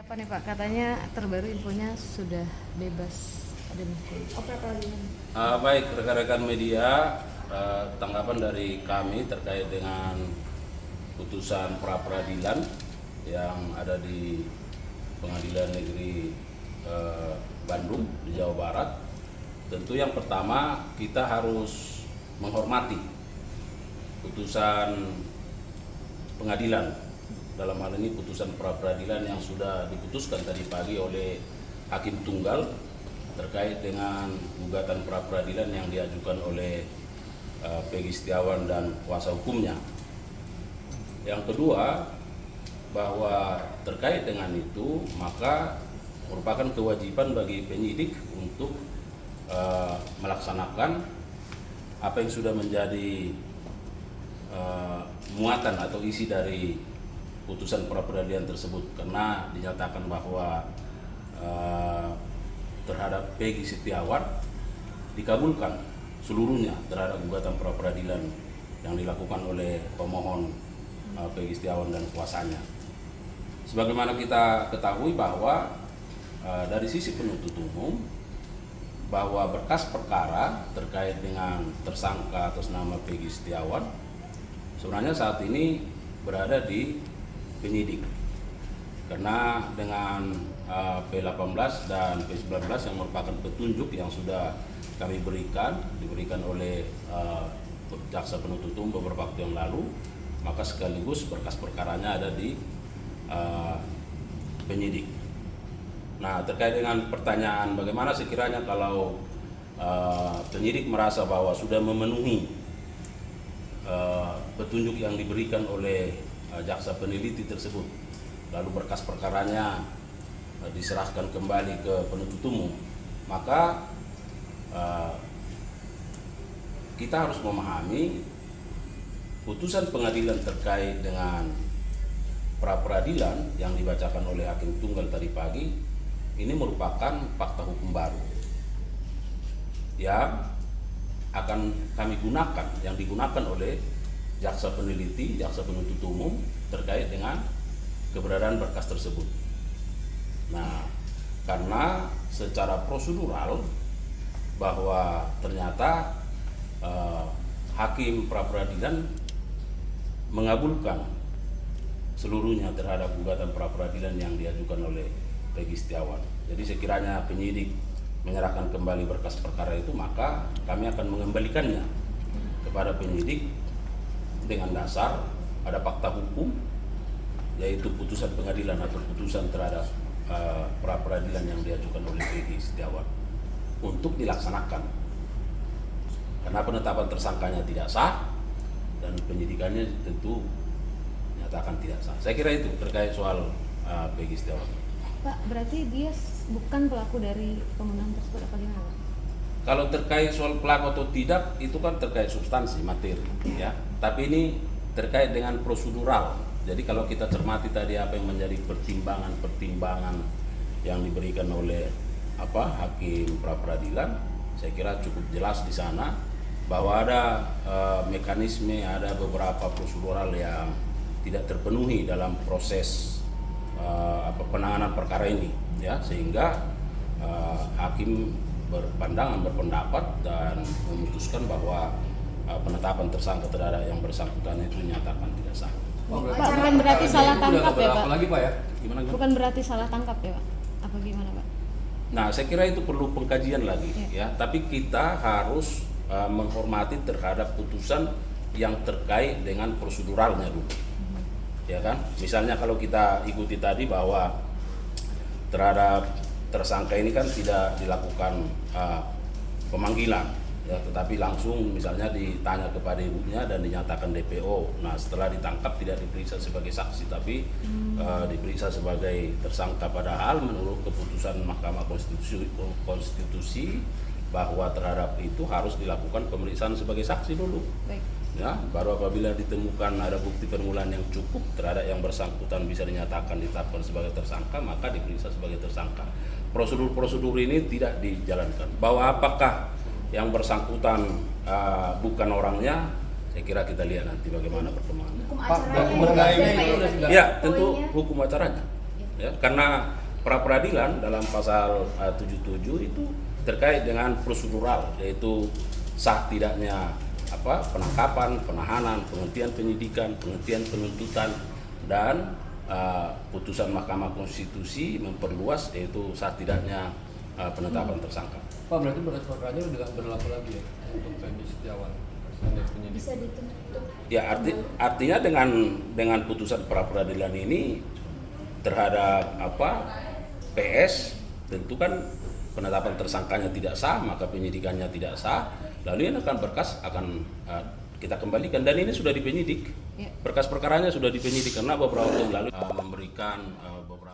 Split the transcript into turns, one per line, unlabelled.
Apa nih Pak? Katanya terbaru infonya sudah bebas ada peradilan.
Baik rekan-rekan media, tanggapan dari kami terkait dengan putusan pra peradilan yang ada di Pengadilan Negeri Bandung di Jawa Barat. Tentu yang pertama kita harus menghormati putusan pengadilan, dalam hal ini putusan pra peradilan yang sudah diputuskan tadi pagi oleh Hakim Tunggal terkait dengan gugatan pra peradilan yang diajukan oleh Peggy Setiawan dan kuasa hukumnya. Yang kedua, bahwa terkait dengan itu maka merupakan kewajiban bagi penyidik untuk melaksanakan apa yang sudah menjadi muatan atau isi dari putusan pra peradilan tersebut, karena dinyatakan bahwa terhadap Peggy Setiawan dikabulkan seluruhnya terhadap gugatan pra peradilan yang dilakukan oleh pemohon Peggy Setiawan dan kuasanya. Sebagaimana kita ketahui bahwa dari sisi penuntut umum bahwa berkas perkara terkait dengan tersangka atas nama Peggy Setiawan sebenarnya saat ini berada di penyidik, karena dengan P18 dan P19 yang merupakan petunjuk yang sudah kami diberikan oleh jaksa penuntut umum beberapa waktu yang lalu, maka sekaligus berkas perkaranya ada di penyidik. Nah, terkait dengan pertanyaan bagaimana sekiranya kalau penyidik merasa bahwa sudah memenuhi petunjuk yang diberikan oleh jaksa peneliti tersebut, lalu berkas perkaranya diserahkan kembali ke penuntut umum, maka kita harus memahami putusan pengadilan terkait dengan pra peradilan yang dibacakan oleh Hakim Tunggal tadi pagi ini merupakan fakta hukum baru yang akan kami gunakan, yang digunakan oleh jaksa peneliti, jaksa penuntut umum terkait dengan keberadaan berkas tersebut. Nah, karena secara prosedural bahwa ternyata hakim pra peradilan mengabulkan seluruhnya terhadap gugatan pra peradilan yang diajukan oleh Peggy Setiawan. Jadi sekiranya penyidik menyerahkan kembali berkas perkara itu, maka kami akan mengembalikannya kepada penyidik dengan dasar ada fakta hukum, yaitu putusan pengadilan atau putusan terhadap pra peradilan yang diajukan oleh Peggy Setiawan untuk dilaksanakan, karena penetapan tersangkanya tidak sah dan penyidikannya tentu nyatakan tidak sah. Saya kira itu terkait soal Peggy Setiawan.
Pak, berarti dia bukan pelaku dari pembunuhan tersebut apa gimana?
Kalau terkait soal pelaku atau tidak, itu kan terkait substansi, materi, ya. Tapi ini terkait dengan prosedural. Jadi kalau kita cermati tadi apa yang menjadi pertimbangan yang diberikan oleh hakim pra peradilan, saya kira cukup jelas di sana bahwa ada mekanisme, ada beberapa prosedural yang tidak terpenuhi dalam proses penanganan perkara ini, ya, sehingga hakim berpendapat dan memutuskan bahwa penetapan tersangka terhadap yang bersangkutan itu dinyatakan tidak sah.
Pak, bukan berarti salah tangkap ya Pak?
Lagi Pak ya?
Gimana?
Bukan berarti salah tangkap ya Pak? Apa gimana Pak?
Nah, saya kira itu perlu pengkajian lagi, ya. Tapi kita harus menghormati terhadap putusan yang terkait dengan proseduralnya dulu, ya kan? Misalnya kalau kita ikuti tadi bahwa terhadap tersangka ini kan tidak dilakukan pemanggilan, ya, tetapi langsung misalnya ditanya kepada ibunya dan dinyatakan DPO. Nah, setelah ditangkap tidak diperiksa sebagai saksi, tapi diperiksa sebagai tersangka, padahal menurut keputusan Mahkamah Konstitusi bahwa terhadap itu harus dilakukan pemeriksaan sebagai saksi dulu.
Baik.
Ya, baru apabila ditemukan ada bukti permulaan yang cukup terhadap yang bersangkutan bisa dinyatakan ditetapkan sebagai tersangka, maka diperiksa sebagai tersangka. Prosedur-prosedur ini tidak dijalankan. Bahwa apakah yang bersangkutan bukan orangnya, saya kira kita lihat nanti bagaimana perkembangannya.
Hukum
Pak,
acaranya
dokumen lainnya itu sudah
Ya, tentu hukum acaranya. ya, karena pra peradilan dalam pasal 77 itu terkait dengan prosedural, yaitu sah tidaknya penangkapan, penahanan, penghentian penyidikan, penghentian penuntutan, dan putusan Mahkamah Konstitusi memperluas, yaitu sah tidaknya penetapan tersangka.
Pak, berarti berkas perkara udah berlaku lagi ya untuk Feby Setiawan sebagai penyidik?
Bisa dituntut.
Ya, artinya dengan putusan pra peradilan ini terhadap PS, tentu kan penetapan tersangkanya tidak sah, maka penyidikannya tidak sah, lalu ini berkas akan kita kembalikan, dan ini sudah dipenyidik.
Ya.
Berkas perkaranya sudah dipenyidik karena beberapa waktu lalu memberikan beberapa